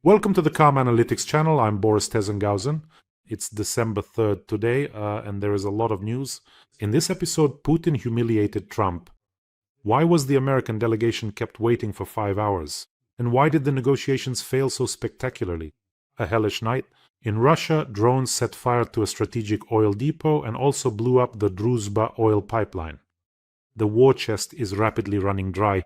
Welcome to the Calm Analytics channel. I'm Boris Tizenhausen. It's December 3rd today, and there is a lot of news. In this episode, Putin humiliated Trump. Why was the American delegation kept waiting for 5 hours? And why did the negotiations fail so spectacularly? A hellish night. In Russia, drones set fire to a strategic oil depot and also blew up the Druzhba oil pipeline. The war chest is rapidly running dry.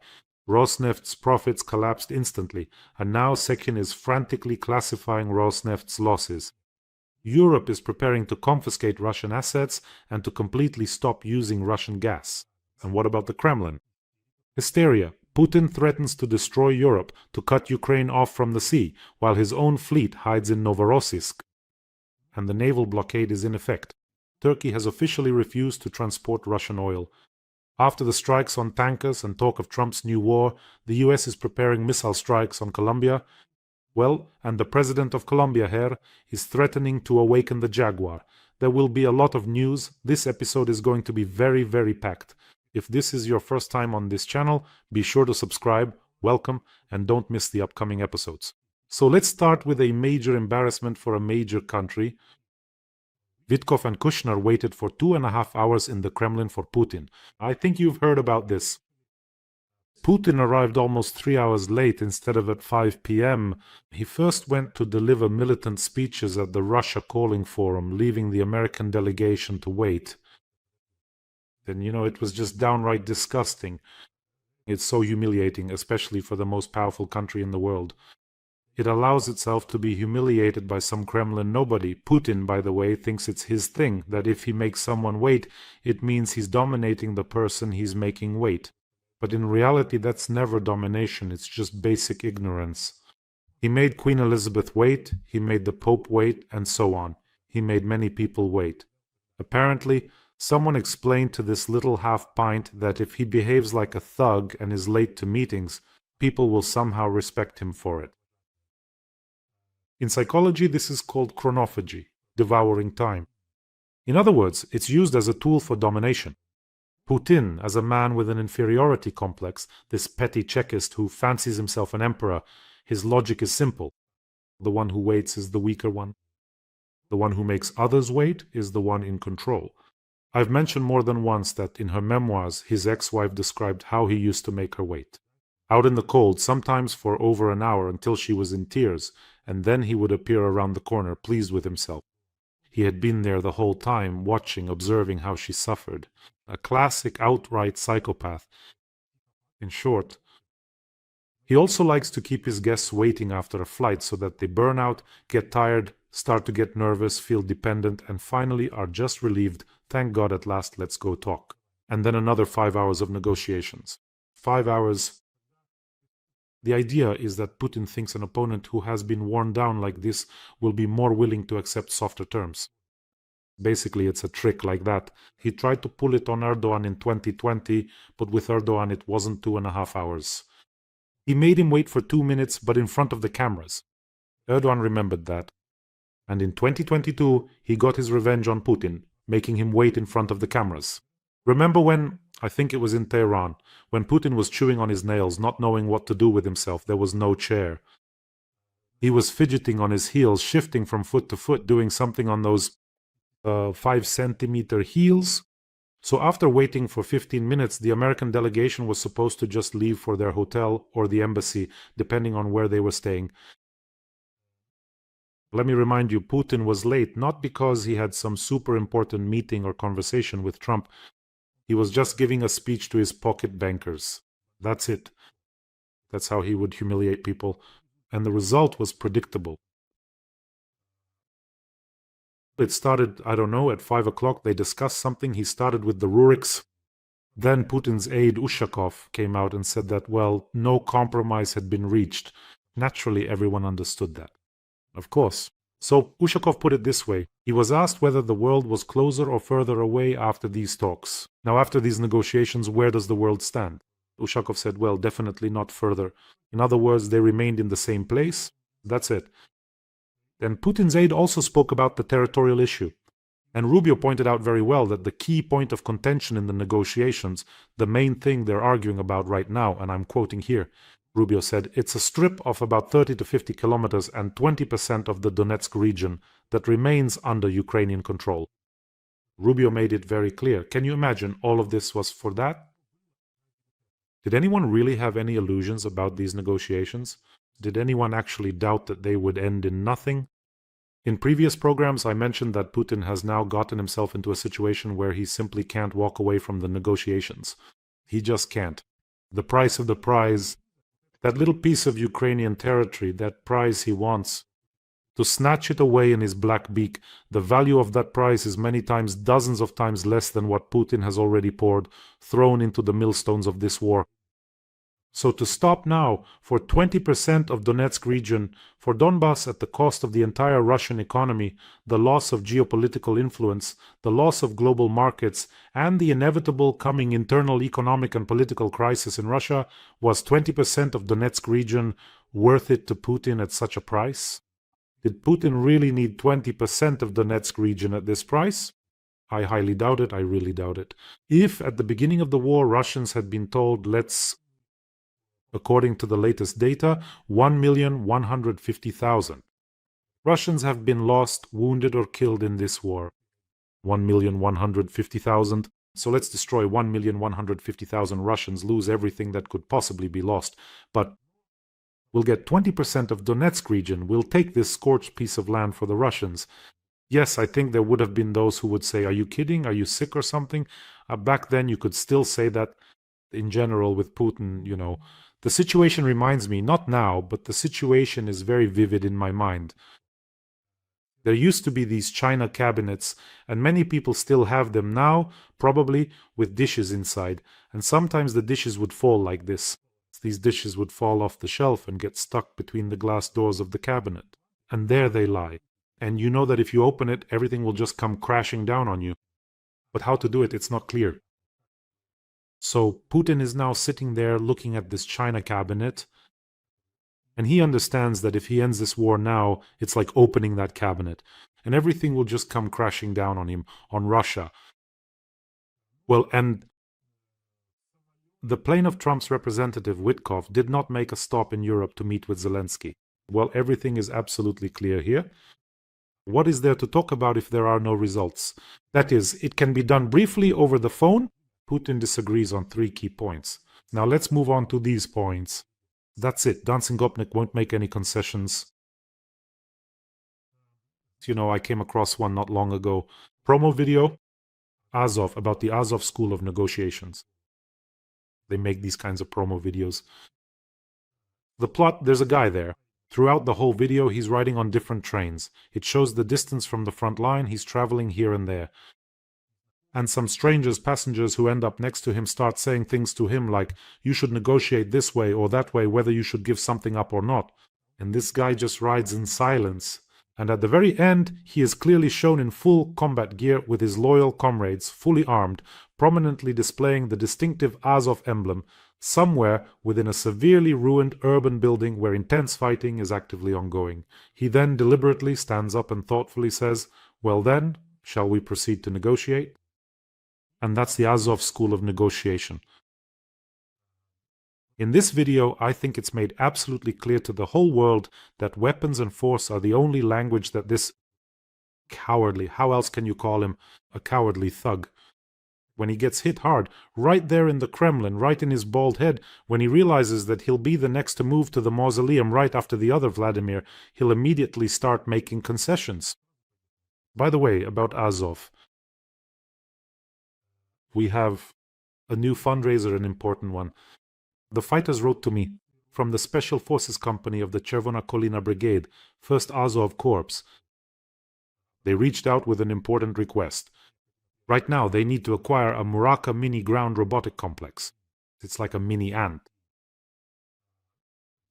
Rosneft's profits collapsed instantly, and now Sechin is frantically classifying Rosneft's losses. Europe is preparing to confiscate Russian assets and to completely stop using Russian gas. And what about the Kremlin? Hysteria. Putin threatens to destroy Europe, to cut Ukraine off from the sea, while his own fleet hides in Novorossiysk. And the naval blockade is in effect. Turkey has officially refused to transport Russian oil. After the strikes on tankers and talk of Trump's new war, the US is preparing missile strikes on Colombia. Well, and the president of Colombia here is threatening to awaken the jaguar. There will be a lot of news. This episode is going to be very, very packed. If this is your first time on this channel, be sure to subscribe, welcome, and don't miss the upcoming episodes. So let's start with a major embarrassment for a major country. Witkoff and Kushner waited for 2.5 hours in the Kremlin for Putin. I think you've heard about this. Putin arrived almost 3 hours late instead of at 5 p.m. He first went to deliver militant speeches at the Russia Calling Forum, leaving the American delegation to wait. And it was just downright disgusting. It's so humiliating, especially for the most powerful country in the world. It allows itself to be humiliated by some Kremlin nobody. Putin, by the way, thinks it's his thing, that if he makes someone wait, it means he's dominating the person he's making wait. But in reality, that's never domination, it's just basic ignorance. He made Queen Elizabeth wait, he made the Pope wait, and so on. He made many people wait. Apparently, someone explained to this little half-pint that if he behaves like a thug and is late to meetings, people will somehow respect him for it. In psychology, this is called chronophagy, devouring time. In other words, it's used as a tool for domination. Putin, as a man with an inferiority complex, this petty Chekist who fancies himself an emperor, his logic is simple. The one who waits is the weaker one. The one who makes others wait is the one in control. I've mentioned more than once that in her memoirs, his ex-wife described how he used to make her wait. Out in the cold, sometimes for over an hour until she was in tears, and then he would appear around the corner, pleased with himself. He had been there the whole time, watching, observing how she suffered. A classic outright psychopath. In short, he also likes to keep his guests waiting after a flight so that they burn out, get tired, start to get nervous, feel dependent, and finally are just relieved. Thank God at last, let's go talk. And then another 5 hours of negotiations. 5 hours. The idea is that Putin thinks an opponent who has been worn down like this will be more willing to accept softer terms. Basically, it's a trick like that. He tried to pull it on Erdogan in 2020, but with Erdogan it wasn't 2.5 hours. He made him wait for 2 minutes, but in front of the cameras. Erdogan remembered that. And in 2022, he got his revenge on Putin, making him wait in front of the cameras. Remember when, I think it was in Tehran, when Putin was chewing on his nails, not knowing what to do with himself, there was no chair. He was fidgeting on his heels, shifting from foot to foot, doing something on those 5-centimeter heels. So after waiting for 15 minutes, the American delegation was supposed to just leave for their hotel or the embassy, depending on where they were staying. Let me remind you, Putin was late, not because he had some super important meeting or conversation with Trump. He was just giving a speech to his pocket bankers. That's it. That's how he would humiliate people. And the result was predictable. It started, I don't know, at 5 o'clock. They discussed something. He started with the Ruriks. Then Putin's aide Ushakov came out and said that, well, no compromise had been reached. Naturally, everyone understood that. Of course. So Ushakov put it this way. He was asked whether the world was closer or further away after these talks. Now, after these negotiations, where does the world stand? Ushakov said, well, definitely not further. In other words, they remained in the same place. That's it. Then Putin's aide also spoke about the territorial issue. And Rubio pointed out very well that the key point of contention in the negotiations, the main thing they're arguing about right now, and I'm quoting here, Rubio said, it's a strip of about 30 to 50 kilometers and 20% of the Donetsk region that remains under Ukrainian control. Rubio made it very clear. Can you imagine all of this was for that? Did anyone really have any illusions about these negotiations? Did anyone actually doubt that they would end in nothing? In previous programs, I mentioned that Putin has now gotten himself into a situation where he simply can't walk away from the negotiations. He just can't. The price of the prize, that little piece of Ukrainian territory, that prize he wants, to snatch it away in his black beak, the value of that prize is many times, dozens of times less than what Putin has already poured, thrown into the millstones of this war. So to stop now for 20% of Donetsk region, for Donbass at the cost of the entire Russian economy, the loss of geopolitical influence, the loss of global markets, and the inevitable coming internal economic and political crisis in Russia, was 20% of Donetsk region worth it to Putin at such a price? Did Putin really need 20% of Donetsk region at this price? I highly doubt it. I really doubt it. If at the beginning of the war Russians had been told, according to the latest data, 1,150,000 Russians have been lost, wounded, or killed in this war. 1,150,000. So let's destroy 1,150,000 Russians, lose everything that could possibly be lost. But we'll get 20% of Donetsk region. We'll take this scorched piece of land for the Russians. Yes, I think there would have been those who would say, are you kidding? Are you sick or something? Back then, you could still say that in general with Putin, The situation reminds me, not now, but the situation is very vivid in my mind. There used to be these China cabinets, and many people still have them now, probably with dishes inside. And sometimes the dishes would fall like this. These dishes would fall off the shelf and get stuck between the glass doors of the cabinet. And there they lie. And you know that if you open it, everything will just come crashing down on you. But how to do it, it's not clear. So Putin is now sitting there looking at this China cabinet, and he understands that if he ends this war now, it's like opening that cabinet, and everything will just come crashing down on him, on Russia. Well, and the plane of Trump's representative, Witkoff, did not make a stop in Europe to meet with Zelensky. Well, everything is absolutely clear here. What is there to talk about if there are no results? That is, it can be done briefly over the phone. Putin disagrees on 3 key points. Now let's move on to these points. That's it. Dancing Gopnik won't make any concessions. I came across one not long ago. Promo video, Azov, about the Azov School of Negotiations. They make these kinds of promo videos. The plot, there's a guy there. Throughout the whole video, he's riding on different trains. It shows the distance from the front line. He's traveling here and there. And some strangers, passengers who end up next to him, start saying things to him like, you should negotiate this way or that way, whether you should give something up or not. And this guy just rides in silence. And at the very end, he is clearly shown in full combat gear with his loyal comrades, fully armed, prominently displaying the distinctive Azov emblem, somewhere within a severely ruined urban building where intense fighting is actively ongoing. He then deliberately stands up and thoughtfully says, well then, shall we proceed to negotiate? And that's the Azov School of Negotiation. In this video, I think it's made absolutely clear to the whole world that weapons and force are the only language that this cowardly, how else can you call him, a cowardly thug? When he gets hit hard, right there in the Kremlin, right in his bald head, when he realizes that he'll be the next to move to the mausoleum right after the other Vladimir, he'll immediately start making concessions. By the way, about Azov, we have a new fundraiser, an important one. The fighters wrote to me from the Special Forces Company of the Chervona Kolina Brigade, 1st Azov Corps. They reached out with an important request. Right now, they need to acquire a Muraka mini ground robotic complex. It's like a mini ant.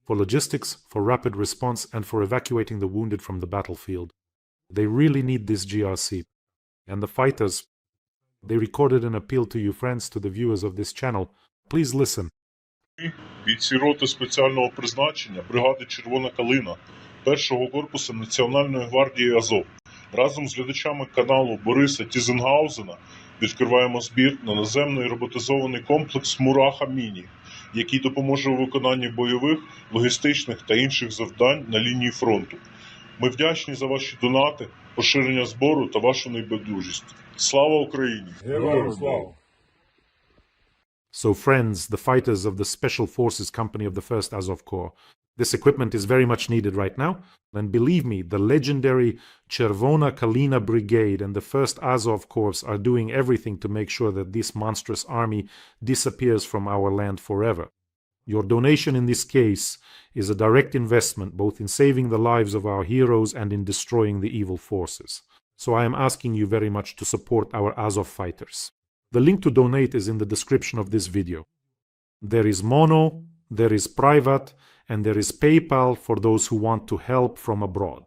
For logistics, for rapid response, and for evacuating the wounded from the battlefield. They really need this GRC. And the fighters, they recorded an appeal to you friends, to the viewers of this channel. Please listen. Бійці роти спеціального призначення бригади Червона Калина 1-го корпусу Національної гвардії Азов разом з глядачами каналу Бориса Тізенгаузена відкриваємо збір на наземний роботизований комплекс Мураха Міні, який допоможе у виконанні бойових, логістичних та інших завдань на лінії фронту. Ми вдячні за ваші донати, поширення збору та вашу небайдужість. Слава Україні! Героям слава! So friends, the fighters of the Special Forces Company of the 1st Azov Corps, this equipment is very much needed right now. And believe me, the legendary Chervona Kalina Brigade and the 1st Azov Corps are doing everything to make sure that this monstrous army disappears from our land forever. Your donation in this case is a direct investment both in saving the lives of our heroes and in destroying the evil forces. So I am asking you very much to support our Azov fighters. The link to donate is in the description of this video. There is Mono, there is Private, and there is PayPal for those who want to help from abroad.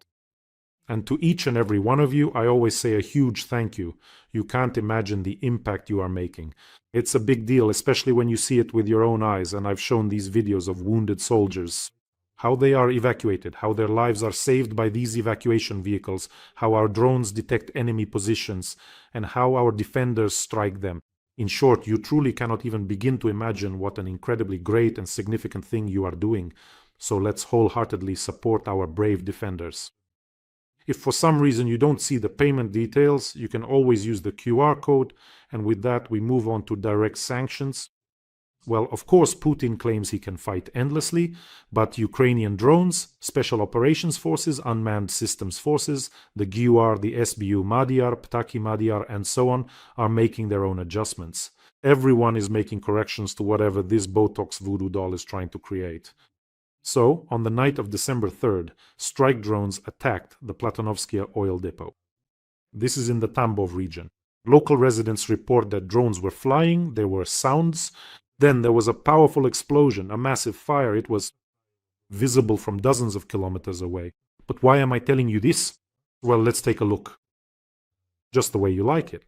And to each and every one of you, I always say a huge thank you. You can't imagine the impact you are making. It's a big deal, especially when you see it with your own eyes, and I've shown these videos of wounded soldiers, how they are evacuated, how their lives are saved by these evacuation vehicles, how our drones detect enemy positions, and how our defenders strike them. In short, you truly cannot even begin to imagine what an incredibly great and significant thing you are doing. So let's wholeheartedly support our brave defenders. If for some reason you don't see the payment details, you can always use the QR code, and with that we move on to direct sanctions. Well, of course, Putin claims he can fight endlessly, but Ukrainian drones, Special Operations Forces, Unmanned Systems Forces, the GUR, the SBU Madyar, Ptaki Madyar, and so on, are making their own adjustments. Everyone is making corrections to whatever this Botox voodoo doll is trying to create. So, on the night of December 3rd, strike drones attacked the Platonovskaya oil depot. This is in the Tambov region. Local residents report that drones were flying, there were sounds, then there was a powerful explosion, a massive fire. It was visible from dozens of kilometers away. But why am I telling you this? Well, let's take a look. Just the way you like it.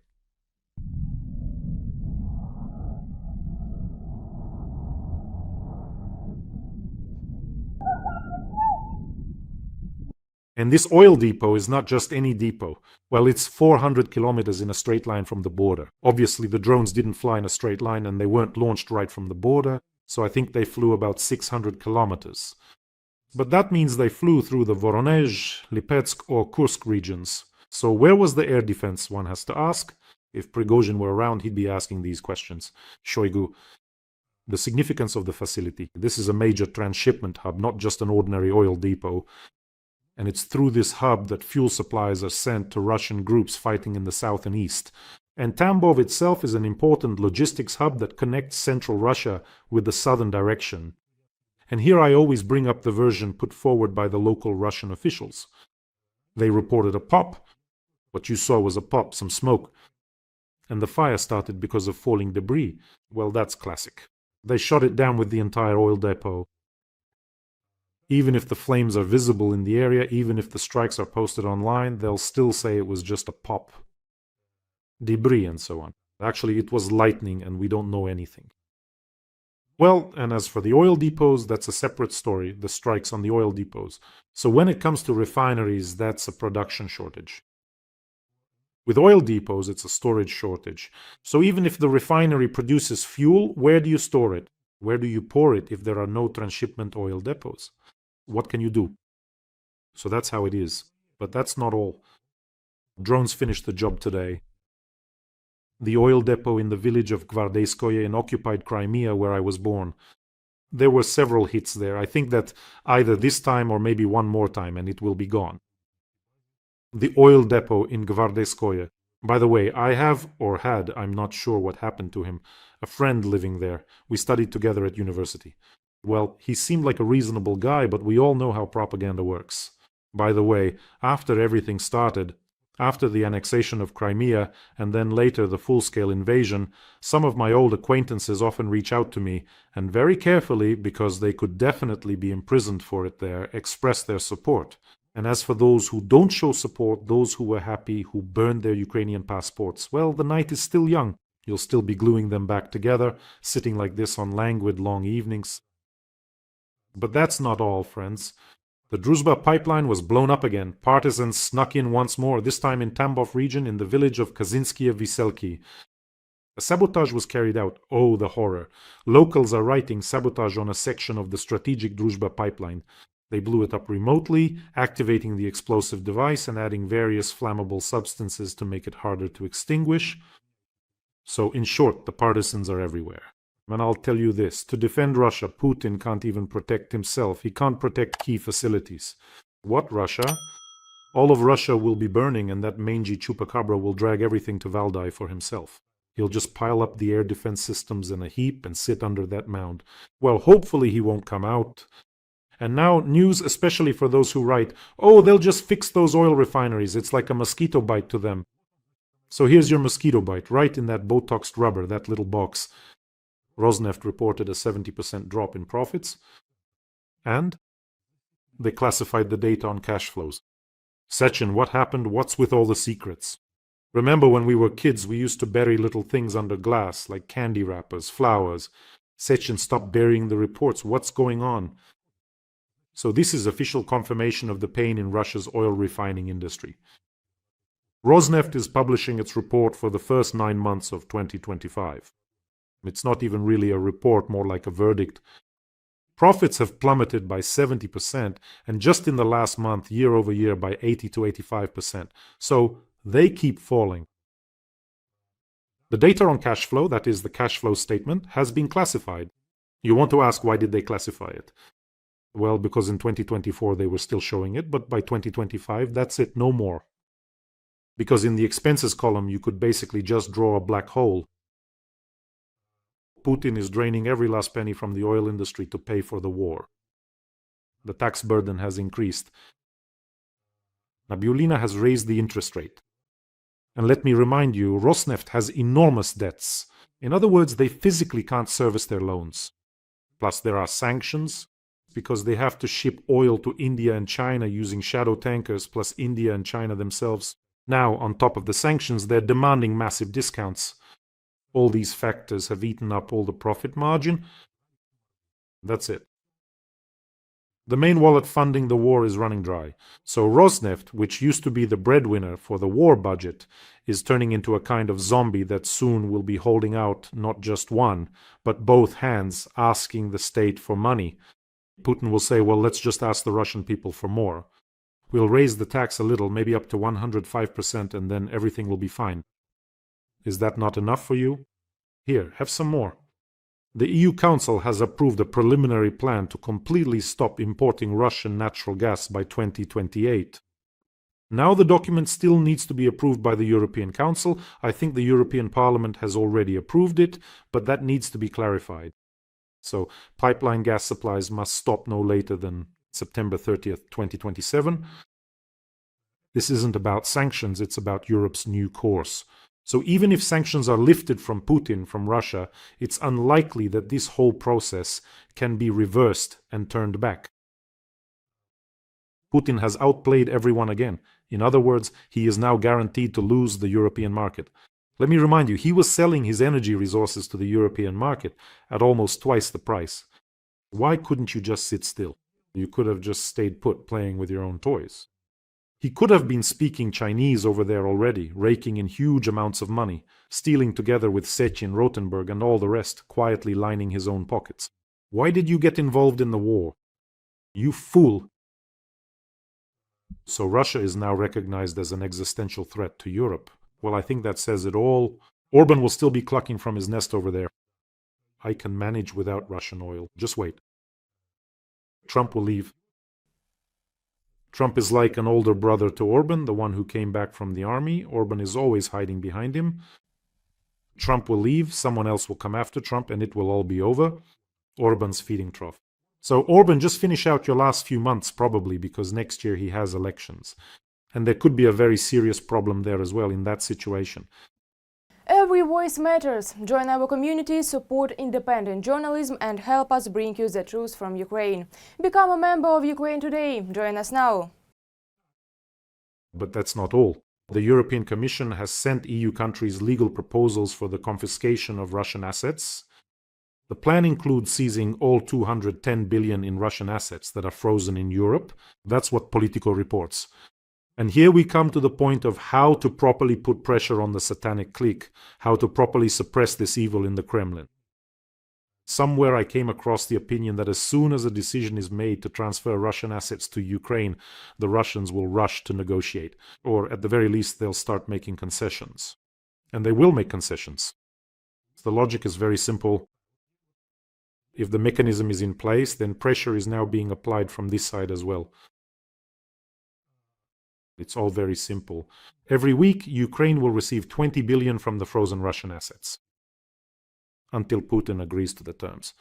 And this oil depot is not just any depot. Well, it's 400 kilometers in a straight line from the border. Obviously, the drones didn't fly in a straight line and they weren't launched right from the border, so I think they flew about 600 kilometers. But that means they flew through the Voronezh, Lipetsk or Kursk regions. So where was the air defense, one has to ask? If Prigozhin were around, he'd be asking these questions. Shoigu. The significance of the facility. This is a major transshipment hub, not just an ordinary oil depot. And it's through this hub that fuel supplies are sent to Russian groups fighting in the south and east. And Tambov itself is an important logistics hub that connects central Russia with the southern direction. And here I always bring up the version put forward by the local Russian officials. They reported a pop. What you saw was a pop, some smoke. And the fire started because of falling debris. Well, that's classic. They shot it down with the entire oil depot. Even if the flames are visible in the area, even if the strikes are posted online, they'll still say it was just a pop. Debris and so on. Actually, it was lightning and we don't know anything. Well, and as for the oil depots, that's a separate story, the strikes on the oil depots. So when it comes to refineries, that's a production shortage. With oil depots, it's a storage shortage. So even if the refinery produces fuel, where do you store it? Where do you pour it if there are no transshipment oil depots? What can you do? So that's how it is. But that's not all. Drones finished the job today. The oil depot in the village of Gvardeyskoye in occupied Crimea, where I was born. There were several hits there. I think that either this time or maybe one more time and it will be gone. The oil depot in Gvardeyskoye. By the way, I have, or had, I'm not sure what happened to him, a friend living there. We studied together at university. Well, he seemed like a reasonable guy, but we all know how propaganda works. By the way, after everything started, after the annexation of Crimea, and then later the full-scale invasion, some of my old acquaintances often reach out to me, and very carefully, because they could definitely be imprisoned for it there, express their support. And as for those who don't show support, those who were happy, who burned their Ukrainian passports, well, the night is still young. You'll still be gluing them back together, sitting like this on languid long evenings. But that's not all, friends. The Druzhba pipeline was blown up again. Partisans snuck in once more, this time in Tambov region in the village of Kazinskiye Veselki. A sabotage was carried out. Oh, the horror. Locals are writing sabotage on a section of the strategic Druzhba pipeline. They blew it up remotely, activating the explosive device and adding various flammable substances to make it harder to extinguish. So, in short, the partisans are everywhere. And I'll tell you this, to defend Russia, Putin can't even protect himself. He can't protect key facilities. What Russia? All of Russia will be burning, and that mangy chupacabra will drag everything to Valdai for himself. He'll just pile up the air defense systems in a heap and sit under that mound. Well, hopefully he won't come out. And now news, especially for those who write, oh, they'll just fix those oil refineries. It's like a mosquito bite to them. So here's your mosquito bite, right in that Botoxed rubber, that little box. Rosneft reported a 70% drop in profits. And they classified the data on cash flows. Sechin, what happened? What's with all the secrets? Remember when we were kids, we used to bury little things under glass, like candy wrappers, flowers. Sechin, stop burying the reports. What's going on? So this is official confirmation of the pain in Russia's oil refining industry. Rosneft is publishing its report for the first 9 months of 2025. It's not even really a report, more like a verdict. Profits have plummeted by 70%, and just in the last month, year over year, by 80 to 85%. So they keep falling. The data on cash flow, that is the cash flow statement, has been classified. You want to ask, why did they classify it? Well, because in 2024 they were still showing it, but by 2025, that's it, no more. Because in the expenses column, you could basically just draw a black hole. Putin is draining every last penny from the oil industry to pay for the war. The tax burden has increased. Nabiullina has raised the interest rate. And let me remind you, Rosneft has enormous debts. In other words, they physically can't service their loans. Plus, there are sanctions, because they have to ship oil to India and China using shadow tankers, plus India and China themselves. Now, on top of the sanctions, they're demanding massive discounts. All these factors have eaten up all the profit margin. That's it. The main wallet funding the war is running dry. So Rosneft, which used to be the breadwinner for the war budget, is turning into a kind of zombie that soon will be holding out not just one, but both hands, asking the state for money. Putin will say, well, let's just ask the Russian people for more. We'll raise the tax a little, maybe up to 105%, and then everything will be fine. Is that not enough for you? Here, have some more. The EU Council has approved a preliminary plan to completely stop importing Russian natural gas by 2028. Now the document still needs to be approved by the European Council. I think the European Parliament has already approved it, but that needs to be clarified. So pipeline gas supplies must stop no later than September 30th, 2027. This isn't about sanctions, it's about Europe's new course. So even if sanctions are lifted from Putin, from Russia, it's unlikely that this whole process can be reversed and turned back. Putin has outplayed everyone again. In other words, he is now guaranteed to lose the European market. Let me remind you, he was selling his energy resources to the European market at almost twice the price. Why couldn't you just sit still? You could have just stayed put playing with your own toys. He could have been speaking Chinese over there already, raking in huge amounts of money, stealing together with Sechin, Rothenberg, and all the rest, quietly lining his own pockets. Why did you get involved in the war? You fool! So Russia is now recognized as an existential threat to Europe. Well, I think that says it all. Orban will still be clucking from his nest over there. I can manage without Russian oil. Just wait. Trump will leave. Trump is like an older brother to Orban, the one who came back from the army. Orban is always hiding behind him. Trump will leave, someone else will come after Trump, and it will all be over. Orban's feeding trough. So Orban, just finish out your last few months probably, because next year he has elections. And there could be a very serious problem there as well in that situation. Every voice matters. Join our community, support independent journalism and help us bring you the truth from Ukraine. Become a member of Ukraine today. Join us now. But that's not all. The European Commission has sent EU countries legal proposals for the confiscation of Russian assets. The plan includes seizing all 210 billion in Russian assets that are frozen in Europe. That's what Politico reports. And here we come to the point of how to properly put pressure on the satanic clique, how to properly suppress this evil in the Kremlin. Somewhere I came across the opinion that as soon as a decision is made to transfer Russian assets to Ukraine, the Russians will rush to negotiate, or at the very least they'll start making concessions. And they will make concessions. The logic is very simple. If the mechanism is in place, then pressure is now being applied from this side as well. It's all very simple. Every week, Ukraine will receive 20 billion from the frozen Russian assets, until Putin agrees to the terms.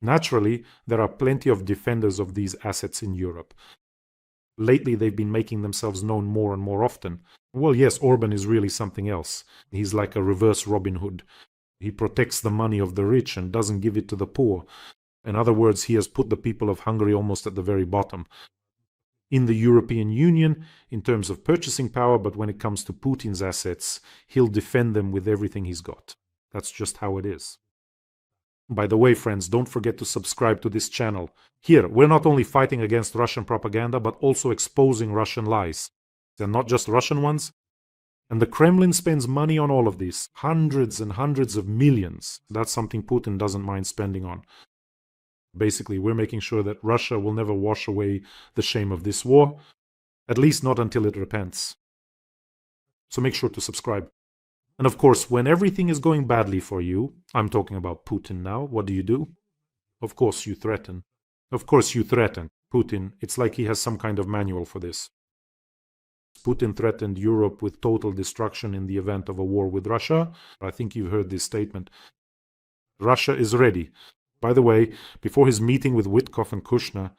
Naturally, there are plenty of defenders of these assets in Europe. Lately, they've been making themselves known more and more often. Well, yes, Orban is really something else. He's like a reverse Robin Hood. He protects the money of the rich and doesn't give it to the poor. In other words, he has put the people of Hungary almost at the very bottom. In the European Union, in terms of purchasing power, but when it comes to Putin's assets, he'll defend them with everything he's got. That's just how it is. By the way, friends, don't forget to subscribe to this channel. Here, we're not only fighting against Russian propaganda, but also exposing Russian lies. They're not just Russian ones. And the Kremlin spends money on all of this. Hundreds and hundreds of millions. That's something Putin doesn't mind spending on. Basically, we're making sure that Russia will never wash away the shame of this war. At least not until it repents. So make sure to subscribe. And of course, when everything is going badly for you, I'm talking about Putin now, what do? Of course you threaten. Of course you threaten. Putin, it's like he has some kind of manual for this. Putin threatened Europe with total destruction in the event of a war with Russia. I think you've heard this statement. Russia is ready. By the way, before his meeting with Witkoff and Kushner,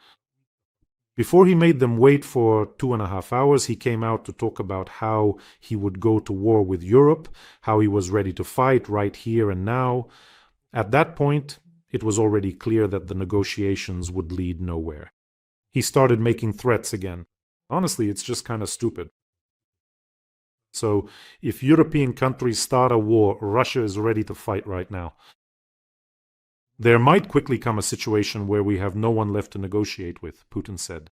before he made them wait for 2.5 hours, he came out to talk about how he would go to war with Europe, how he was ready to fight right here and now. At that point, it was already clear that the negotiations would lead nowhere. He started making threats again. Honestly, it's just kind of stupid. So, if European countries start a war, Russia is ready to fight right now. There might quickly come a situation where we have no one left to negotiate with, Putin said.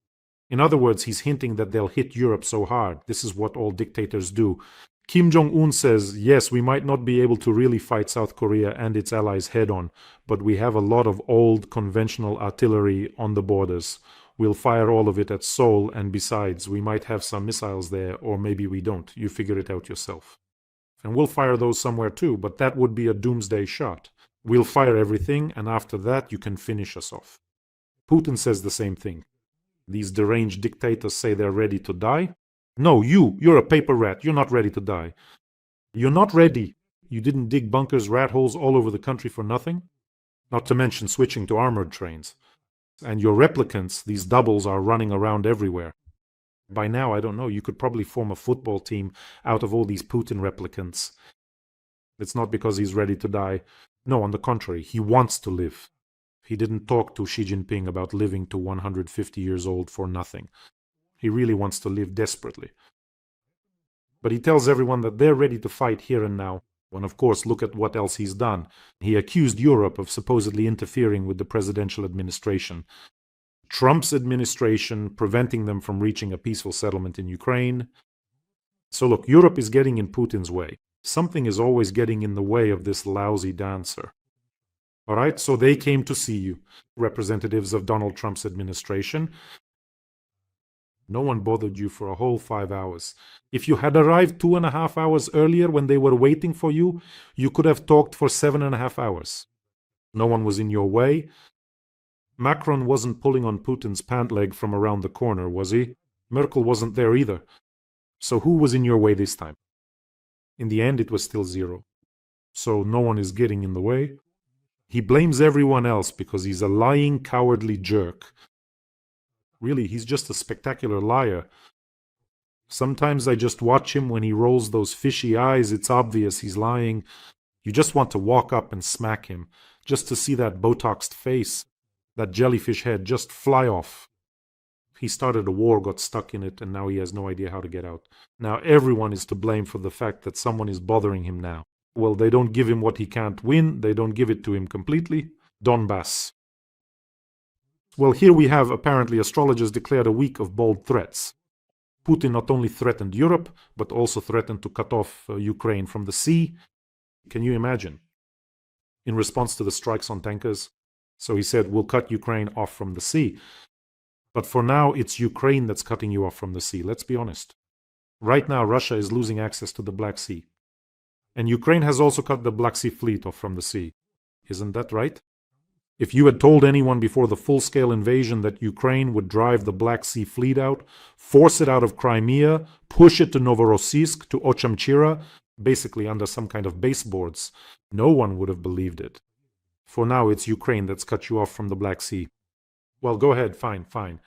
In other words, he's hinting that they'll hit Europe so hard. This is what all dictators do. Kim Jong-un says, yes, we might not be able to really fight South Korea and its allies head-on, but we have a lot of old conventional artillery on the borders. We'll fire all of it at Seoul, and besides, we might have some missiles there, or maybe we don't. You figure it out yourself. And we'll fire those somewhere too, but that would be a doomsday shot. We'll fire everything, and after that you can finish us off. Putin says the same thing. These deranged dictators say they're ready to die. No, you're a paper rat. You're not ready to die. You're not ready. You didn't dig bunkers, rat holes all over the country for nothing? Not to mention switching to armored trains. And your replicants, these doubles, are running around everywhere. By now, I don't know, you could probably form a football team out of all these Putin replicants. It's not because he's ready to die. No, on the contrary, he wants to live. He didn't talk to Xi Jinping about living to 150 years old for nothing. He really wants to live desperately. But he tells everyone that they're ready to fight here and now. And of course, look at what else he's done. He accused Europe of supposedly interfering with the presidential administration. Trump's administration, preventing them from reaching a peaceful settlement in Ukraine. So look, Europe is getting in Putin's way. Something is always getting in the way of this lousy dancer. All right, so they came to see you, representatives of Donald Trump's administration. No one bothered you for a whole 5 hours. If you had arrived 2.5 hours earlier when they were waiting for you, you could have talked for 7.5 hours. No one was in your way. Macron wasn't pulling on Putin's pant leg from around the corner, was he? Merkel wasn't there either. So who was in your way this time? In the end, it was still zero. So no one is getting in the way. He blames everyone else because he's a lying, cowardly jerk. Really, he's just a spectacular liar. Sometimes I just watch him when he rolls those fishy eyes. It's obvious he's lying. You just want to walk up and smack him, just to see that Botoxed face, that jellyfish head just fly off. He started a war, got stuck in it, and now he has no idea how to get out. Now everyone is to blame for the fact that someone is bothering him now. Well, they don't give him what he can't win. They don't give it to him completely. Donbass. Well, here we have apparently astrologers declared a week of bold threats. Putin not only threatened Europe, but also threatened to cut off Ukraine from the sea. Can you imagine? In response to the strikes on tankers. So he said, we'll cut Ukraine off from the sea. But for now, it's Ukraine that's cutting you off from the sea. Let's be honest. Right now, Russia is losing access to the Black Sea. And Ukraine has also cut the Black Sea fleet off from the sea. Isn't that right? If you had told anyone before the full-scale invasion that Ukraine would drive the Black Sea fleet out, force it out of Crimea, push it to Novorossiysk, to Ochamchira, basically under some kind of baseboards, no one would have believed it. For now, it's Ukraine that's cut you off from the Black Sea. Well, go ahead, fine.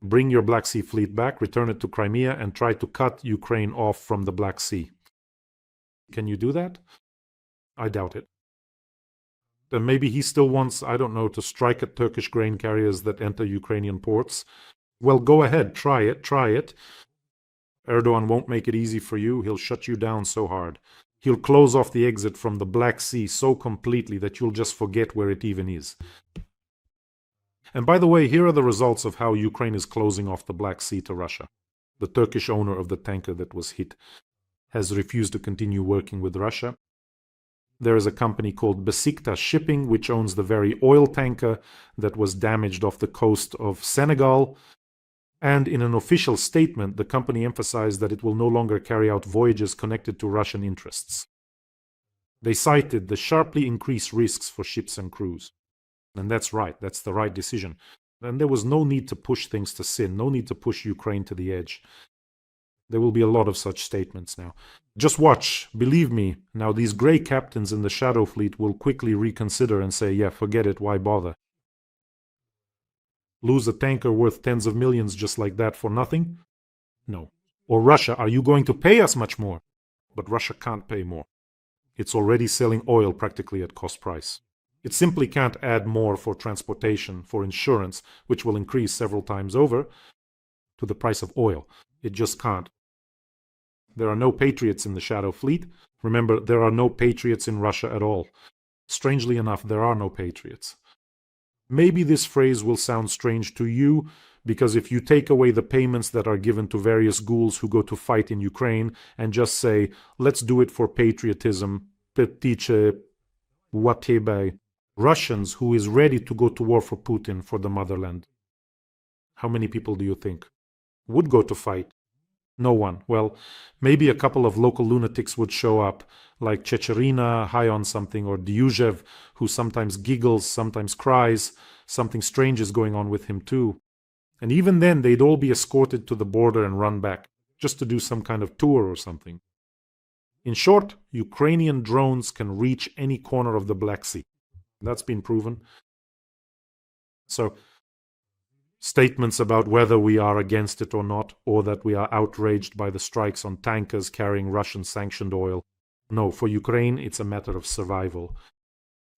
Bring your Black Sea fleet back, return it to Crimea, and try to cut Ukraine off from the Black Sea. Can you do that? I doubt it. Then maybe he still wants, I don't know, to strike at Turkish grain carriers that enter Ukrainian ports. Well, go ahead, try it. Erdogan won't make it easy for you. He'll shut you down so hard. He'll close off the exit from the Black Sea so completely that you'll just forget where it even is. And by the way, here are the results of how Ukraine is closing off the Black Sea to Russia. The Turkish owner of the tanker that was hit has refused to continue working with Russia. There is a company called Besiktas Shipping, which owns the very oil tanker that was damaged off the coast of Senegal. And in an official statement, the company emphasized that it will no longer carry out voyages connected to Russian interests. They cited the sharply increased risks for ships and crews. And that's right, that's the right decision. And there was no need to push things to sin, no need to push Ukraine to the edge. There will be a lot of such statements now. Just watch, believe me, now these grey captains in the Shadow Fleet will quickly reconsider and say, yeah, forget it, why bother? Lose a tanker worth tens of millions just like that for nothing? No. Or Russia, are you going to pay us much more? But Russia can't pay more. It's already selling oil practically at cost price. It simply can't add more for transportation, for insurance, which will increase several times over, to the price of oil. It just can't. There are no patriots in the Shadow Fleet. Remember, there are no patriots in Russia at all. Strangely enough, there are no patriots. Maybe this phrase will sound strange to you, because if you take away the payments that are given to various ghouls who go to fight in Ukraine and just say, let's do it for patriotism, petice, whatever, Russians who is ready to go to war for Putin, for the motherland. How many people do you think would go to fight? No one. Well, maybe a couple of local lunatics would show up, like Chechirina, high on something, or Dyuzhev, who sometimes giggles, sometimes cries. Something strange is going on with him too. And even then, they'd all be escorted to the border and run back, just to do some kind of tour or something. In short, Ukrainian drones can reach any corner of the Black Sea. That's been proven. So, statements about whether we are against it or not, or that we are outraged by the strikes on tankers carrying Russian-sanctioned oil. No, for Ukraine, it's a matter of survival.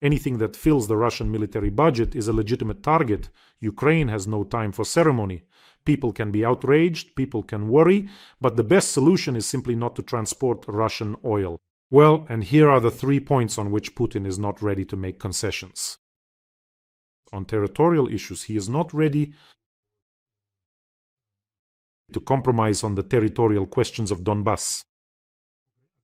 Anything that fills the Russian military budget is a legitimate target. Ukraine has no time for ceremony. People can be outraged, people can worry, but the best solution is simply not to transport Russian oil. Well, and here are the 3 points on which Putin is not ready to make concessions. On territorial issues, he is not ready to compromise on the territorial questions of Donbass,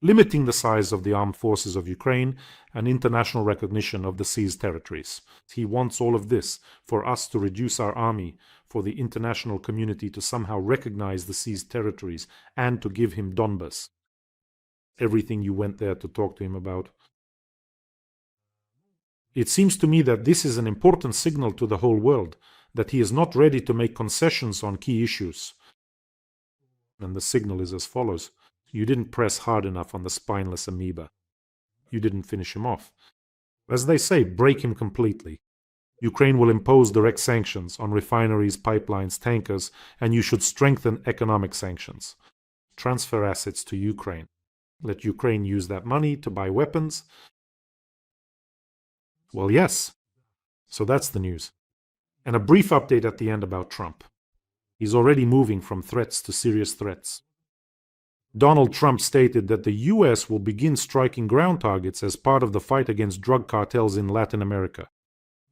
limiting the size of the armed forces of Ukraine and international recognition of the seized territories. He wants all of this for us to reduce our army, for the international community to somehow recognize the seized territories and to give him Donbass. Everything you went there to talk to him about. It seems to me that this is an important signal to the whole world, that he is not ready to make concessions on key issues. And the signal is as follows. You didn't press hard enough on the spineless amoeba. You didn't finish him off. As they say, break him completely. Ukraine will impose direct sanctions on refineries, pipelines, tankers, and you should strengthen economic sanctions. Transfer assets to Ukraine. Let Ukraine use that money to buy weapons. Well, yes. So that's the news. And a brief update at the end about Trump. He's already moving from threats to serious threats. Donald Trump stated that the US will begin striking ground targets as part of the fight against drug cartels in Latin America.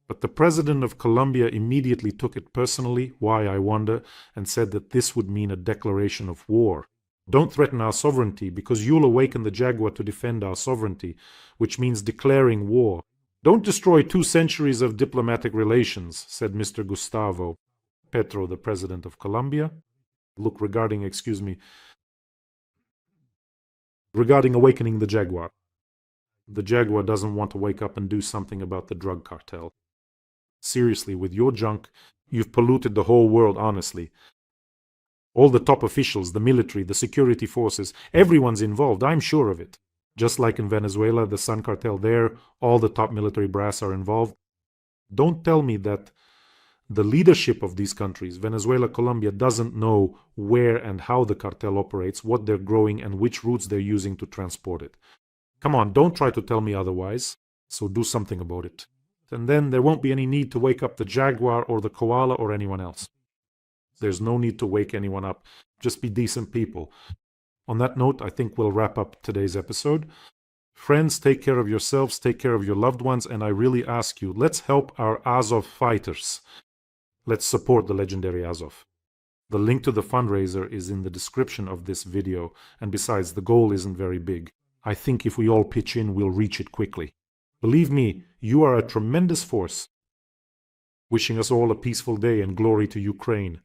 But the president of Colombia immediately took it personally, why I wonder, and said that this would mean a declaration of war. Don't threaten our sovereignty, because you'll awaken the jaguar to defend our sovereignty, which means declaring war. Don't destroy 2 centuries of diplomatic relations, said Mr. Gustavo Petro, the president of Colombia. Look, regarding awakening the jaguar. The jaguar doesn't want to wake up and do something about the drug cartel. Seriously, with your junk, you've polluted the whole world, honestly. All the top officials, the military, the security forces, everyone's involved, I'm sure of it. Just like in Venezuela, the Sun cartel there, all the top military brass are involved. Don't tell me that the leadership of these countries, Venezuela, Colombia, doesn't know where and how the cartel operates, what they're growing, and which routes they're using to transport it. Come on, don't try to tell me otherwise, so do something about it. And then there won't be any need to wake up the jaguar or the koala or anyone else. There's no need to wake anyone up. Just be decent people. On that note, I think we'll wrap up today's episode. Friends, take care of yourselves, take care of your loved ones, and I really ask you, let's help our Azov fighters. Let's support the legendary Azov. The link to the fundraiser is in the description of this video, and besides, the goal isn't very big. I think if we all pitch in, we'll reach it quickly. Believe me, you are a tremendous force. Wishing us all a peaceful day and glory to Ukraine.